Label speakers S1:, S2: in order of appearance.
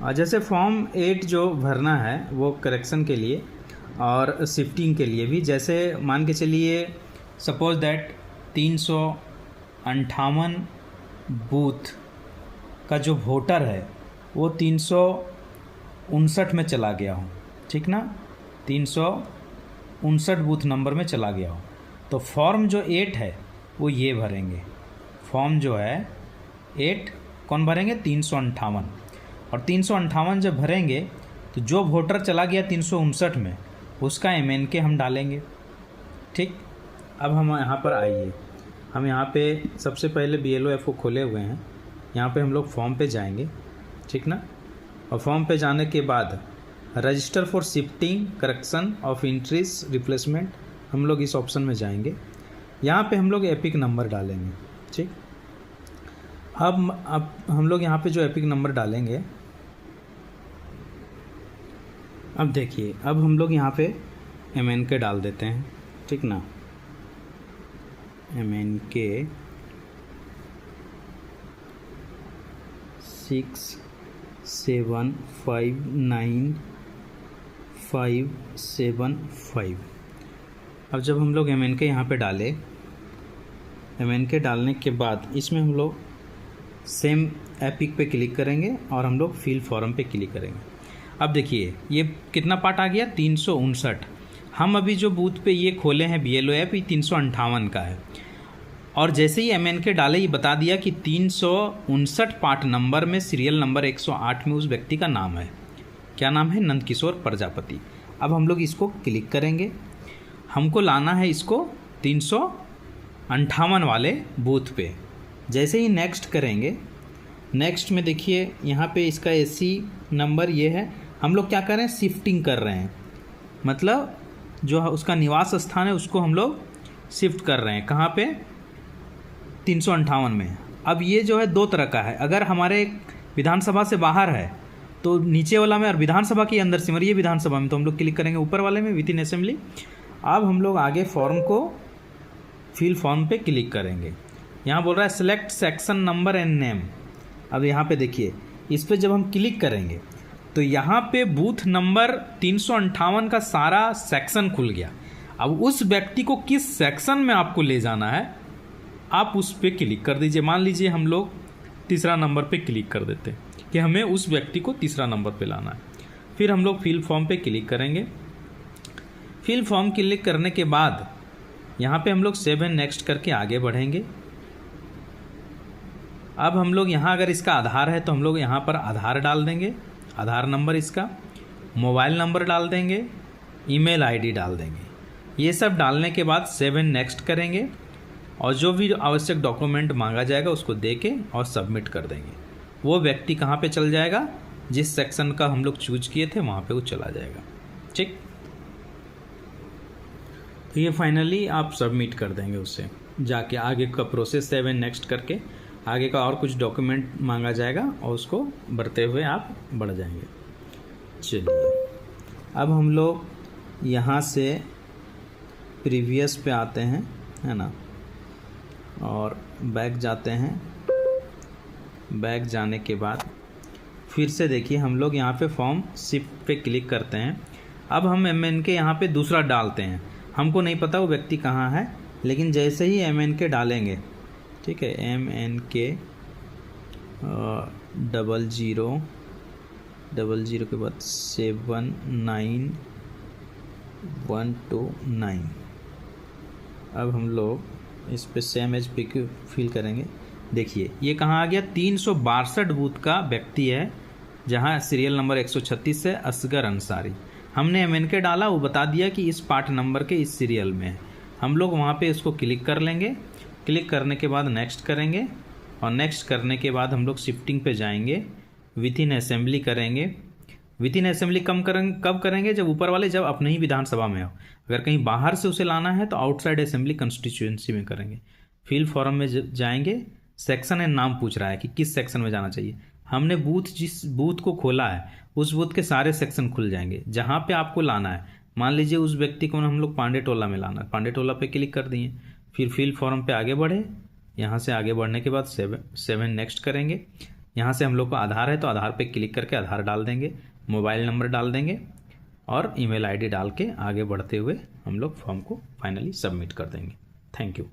S1: जैसे फॉर्म 8 जो भरना है वो करेक्शन के लिए और शिफ्टिंग के लिए भी, जैसे मान के चलिए सपोज दैट 358 बूथ का जो वोटर है वो 359 में चला गया हो, ठीक ना, 359 बूथ नंबर में चला गया हो, तो फॉर्म जो 8 है वो ये भरेंगे। फॉर्म जो है 8 कौन भरेंगे, 358, और 358 जब भरेंगे तो जो वोटर चला गया 359 में उसका MNK हम डालेंगे। ठीक, अब हम यहाँ पर आइए, हम यहाँ पे सबसे पहले BLO खोले हुए हैं, यहाँ पे हम लोग फॉर्म पे जाएंगे, ठीक ना, और फॉर्म पे जाने के बाद register for shifting correction of entries replacement, हम लोग इस ऑप्शन में जाएंगे। यहाँ पे हम लोग एपिक नंबर डालेंगे। ठीक, अब हम लोग यहाँ पे जो एपिक नंबर डालेंगे, अब देखिए, अब हम लोग यहाँ पे MNK डाल देते हैं, ठीक ना, MNK 6759575। अब जब हम लोग MNK यहाँ पे डाले, MNK डालने के बाद इसमें हम लोग सेम एपिक पे क्लिक करेंगे और हम लोग फिल फॉर्म पे क्लिक करेंगे। अब देखिए ये कितना पार्ट आ गया, 359। हम अभी जो बूथ पे ये खोले हैं BLO ऐप, ये 358 का है, और जैसे ही MNK डाले ये बता दिया कि 359 पार्ट नंबर में सीरियल नंबर 108 में उस व्यक्ति का नाम है, क्या नाम है, नंदकिशोर प्रजापति। अब हम लोग इसको क्लिक करेंगे, हमको लाना है इसको 358 वाले बूथ पे। जैसे ही नेक्स्ट करेंगे, नेक्स्ट में देखिए यहाँ पे इसका SC नंबर ये है, हम लोग क्या कर रहे हैं, शिफ्टिंग कर रहे हैं, मतलब जो उसका निवास स्थान है उसको हम लोग शिफ्ट कर रहे हैं, कहाँ पे, 358 में। अब ये जो है दो तरह का है, अगर हमारे विधानसभा से बाहर है तो नीचे वाला में, और विधानसभा के अंदर सिमरिया विधानसभा में तो हम लोग क्लिक करेंगे ऊपर वाले में, विद इन असेंबली। अब हम लोग आगे फॉर्म को फिल फॉर्म पे क्लिक करेंगे। यहाँ बोल रहा है select section number and name. अब यहाँ पे देखिए, इस पर जब हम क्लिक करेंगे तो यहाँ पे बूथ नंबर 358 का सारा सेक्शन खुल गया। अब उस व्यक्ति को किस सेक्शन में आपको ले जाना है, आप उस पर क्लिक कर दीजिए। मान लीजिए हम लोग तीसरा नंबर पे क्लिक कर देते हैं कि हमें उस व्यक्ति को तीसरा नंबर पे लाना है। फिर हम लोग फिल फॉर्म पे क्लिक करेंगे। फिल फॉर्म क्लिक करने के बाद यहाँ पे हम लोग सेव एंड नेक्स्ट करके आगे बढ़ेंगे। अब हम लोग यहाँ अगर इसका आधार है तो हम लोग यहाँ पर आधार डाल देंगे, आधार नंबर इसका, मोबाइल नंबर डाल देंगे, ईमेल आईडी डाल देंगे। ये सब डालने के बाद सेव एंड नेक्स्ट करेंगे और जो भी आवश्यक डॉक्यूमेंट मांगा जाएगा उसको देके और सबमिट कर देंगे। वो व्यक्ति कहाँ पे चल जाएगा, जिस सेक्शन का हम लोग चूज किए थे वहाँ पे वो चला जाएगा। ठीक, तो ये फाइनली आप सबमिट कर देंगे उससे जाके। आगे का प्रोसेस सेव एंड नेक्स्ट करके आगे का और कुछ डॉक्यूमेंट मांगा जाएगा और उसको भरते हुए आप बढ़ जाएंगे। चलिए, अब हम लोग यहाँ से प्रीवियस पे आते हैं, है ना, और बैक जाते हैं। बैक जाने के बाद फिर से देखिए हम लोग यहाँ पे फॉर्म शिफ्ट पे क्लिक करते हैं। अब हम MNK यहाँ पे दूसरा डालते हैं। हमको नहीं पता वो व्यक्ति कहाँ है, लेकिन जैसे ही MNK डालेंगे, ठीक है, MNK 00 के बाद 79129। अब हम लोग इस पे सेम एज पिक फिल करेंगे। देखिए ये कहाँ आ गया, 362 बूथ का व्यक्ति है, जहाँ सीरियल नंबर 136 है, असगर अंसारी। हमने MNK डाला, वो बता दिया कि इस पार्ट नंबर के इस सीरियल में है। हम लोग वहाँ पे इसको क्लिक कर लेंगे। क्लिक करने के बाद नेक्स्ट करेंगे और नेक्स्ट करने के बाद हम लोग शिफ्टिंग पे जाएंगे, विथ इन असेंबली करेंगे। विथ इन असेंबली कब करेंगे, जब ऊपर वाले जब अपने ही विधानसभा में हो। अगर कहीं बाहर से उसे लाना है तो आउटसाइड असेंबली कंस्टिट्यूएंसी में करेंगे। फिल फॉर्म में जाएंगे, सेक्शन एंड नाम पूछ रहा है कि किस सेक्शन में जाना चाहिए। हमने जिस बूथ को खोला है उस बूथ के सारे सेक्शन खुल जाएंगे जहाँ पे आपको लाना है। मान लीजिए उस व्यक्ति को हम लोग पांडे टोला में लाना है, पांडे टोला पे क्लिक कर दिए। फिर फिल फॉर्म पे आगे बढ़े, यहाँ से आगे बढ़ने के बाद सेवन नेक्स्ट करेंगे। यहाँ से हम लोग को आधार है तो आधार पे क्लिक करके आधार डाल देंगे, मोबाइल नंबर डाल देंगे और ईमेल आईडी डाल के आगे बढ़ते हुए हम लोग फॉर्म को फाइनली सबमिट कर देंगे। Thank you.